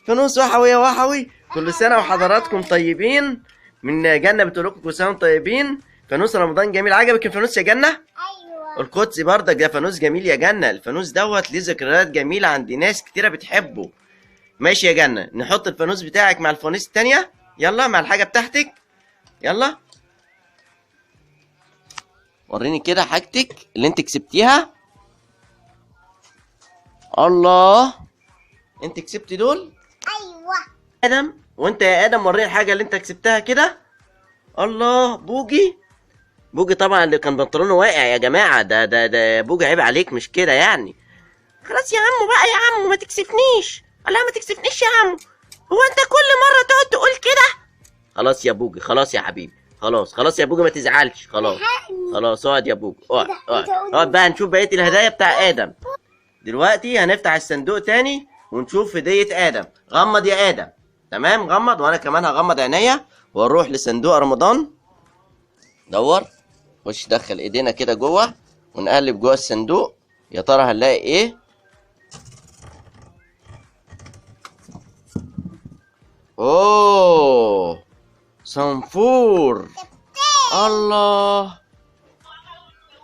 فانوس وحوي يا وحوي، كل سنة وحضراتكم طيبين. من جنة بتقول لكم كل سنة وانتم طيبين. فانوس رمضان جميل. عجبك الفانوس يا جنة؟ ايوه. القدسي برضك ده فانوس جميل يا جنة. الفانوس دوت ليه ذكريات جميلة عند ناس كتيرة بتحبه. ماشي يا جنة، نحط الفانوس بتاعك مع الفانوس التانية. يلا مع الحاجة بتاعتك. يلا وريني كده حاجتك اللي انت كسبتيها. الله، انت كسبتي دول؟ ايوه. ادم، وانت يا ادم وريني الحاجه اللي انت كسبتها كده. الله، بوجي. بوجي طبعا اللي كان بنطلونه واقع يا جماعه. ده بوجي، عيب عليك مش كده يعني. خلاص يا عمو بقى، يا عمو ما تكسفنيش. لا ما تكسفنيش يا عمو، هو انت كل مره تقعد تقول كده؟ خلاص يا بوجي، خلاص يا حبيبي، خلاص يا بوجي ما تزعلش. خلاص اقعد يا بوجي، اقعد بقى نشوف بقيه الهدايا بتاع ادم. دلوقتي هنفتح الصندوق تاني ونشوف هدية آدم. غمض يا آدم. تمام، غمض، وأنا كمان هغمض عينيا ونروح لصندوق رمضان. دور، خش دخل إيدينا كده جوه ونقلب جوه الصندوق. يا ترى هنلاقي إيه؟ أوه، صنفور. الله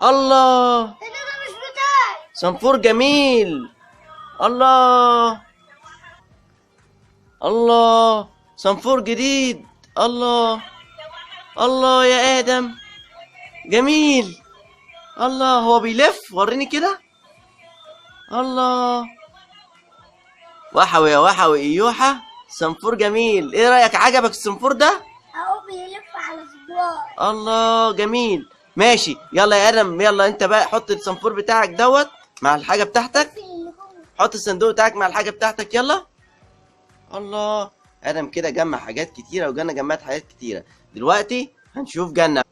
الله، ده مش بتاعي. صنفور جميل. الله الله، صنفور جديد. الله الله يا آدم، جميل. الله، هو بيلف، وريني كده. الله، وحوي يا وحوي إيوحة، صنفور جميل. ايه رأيك، عجبك الصنفور ده؟ اهو بيلف على صباعي. الله، جميل. ماشي، يلا يا آدم، يلا انت بقى حط الصنفور بتاعك دوت مع الحاجة بتاعتك. حط الصندوق بتاعك مع الحاجة بتاعتك، يلا. الله، ادم كده جمع حاجات كتيره وجنة جمعت حاجات كتيره. دلوقتي هنشوف جنة.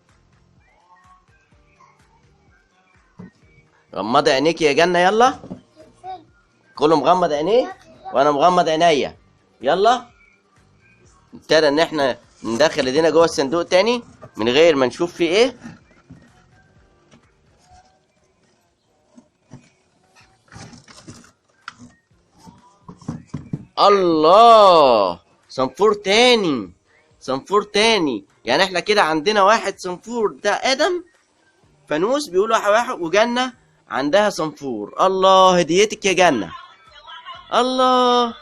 غمضي عينيك يا جنة، يلا. كله مغمض عينيه وانا مغمض عينيا. يلا نبتدي ان احنا ندخل ايدينا جوه الصندوق تاني من غير ما نشوف فيه ايه. الله، صنفور تاني، صنفور تاني. يعني احنا كده عندنا واحد صنفور ده ادم، فانوس بيقولوا واحد، وجنة عندها صنفور. الله، هديتك يا جنة. الله،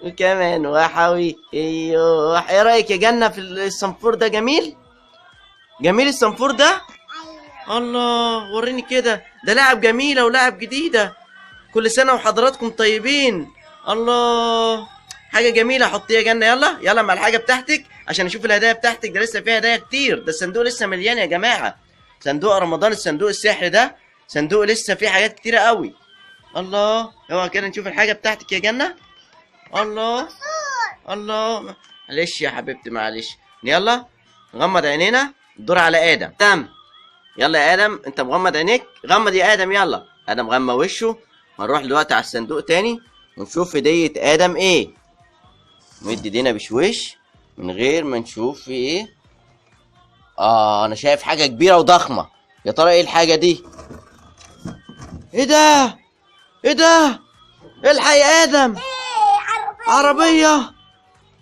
وكمان وحوي. ايوه، ايه رايك يا جنة في الصنفور ده؟ جميل، جميل الصنفور ده. الله، وريني كده، ده لعب جميلة ولعب جديدة. كل سنة وحضراتكم طيبين. الله، حاجة جميلة. حطيها يا جنة، يلا يلا مع الحاجة بتاعتك عشان اشوف الهدايا بتاعتك. ده لسه فيها هدايا كتير، ده الصندوق لسه مليان يا جماعة. صندوق رمضان، الصندوق السحري ده صندوق لسه فيه حاجات كتيرة قوي. الله، اوعى كده نشوف الحاجة بتاعتك يا جنة. الله الله، معلش يا حبيبتي معلش. يلا نغمض عينينا، الدور على آدم. تم، يلا يا آدم، انت مغمض عينيك. غمض يا آدم، يلا. آدم غمى وشه. هنروح دلوقتي على الصندوق تاني ونشوف هدية آدم ايه. نمد ايدينا بشويش من غير ما نشوف في ايه. انا شايف حاجة كبيرة وضخمة. يا ترى ايه الحاجة دي؟ ايه ده؟ ايه ده؟ الحق يا آدم، عربية.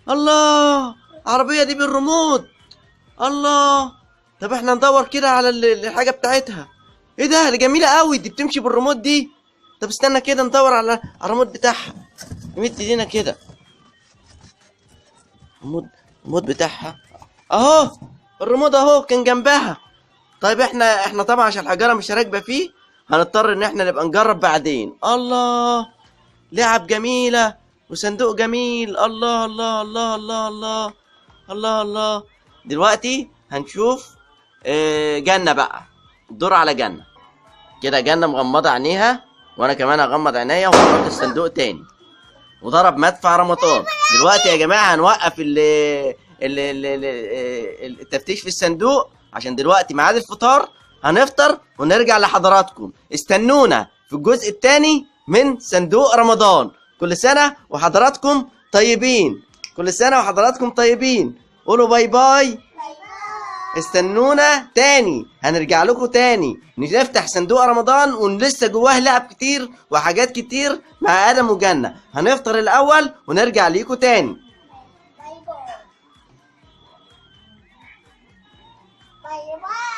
الله، عربية دي بالريموت. الله، طب احنا ندور كده على الحاجة بتاعتها. ايه ده؟ دي جميلة قوي، دي بتمشي بالريموت دي. طب استنى كده ندور على الريموت بتاعها. نمد ايدينا كده. الريموت بتاعها اهو. الريموت اهو كان جنبها. طيب احنا طبعا عشان الحجارة مش راكبة فيه هنضطر ان احنا نبقى نجرب بعدين. الله، لعب جميلة وصندوق جميل. الله الله الله الله الله الله الله. دلوقتي هنشوف جنة بقى. الدور على جنة. كده جنة مغمضة عينيها وانا كمان هغمض عينيا ونحط الصندوق تاني. وضرب مدفع رمضان. دلوقتي يا جماعة هنوقف التفتيش في الصندوق عشان دلوقتي ميعاد الفطار. هنفطر ونرجع لحضراتكم. استنونا في الجزء الثاني من صندوق رمضان. كل سنة وحضراتكم طيبين. كل سنة وحضراتكم طيبين. قولوا باي باي. استنونا تاني، هنرجع لكم تاني نفتح صندوق رمضان ولسه جواه لعب كتير وحاجات كتير مع ادم وجنة. هنفطر الاول ونرجع ليكم تاني. باي باي. باي باي.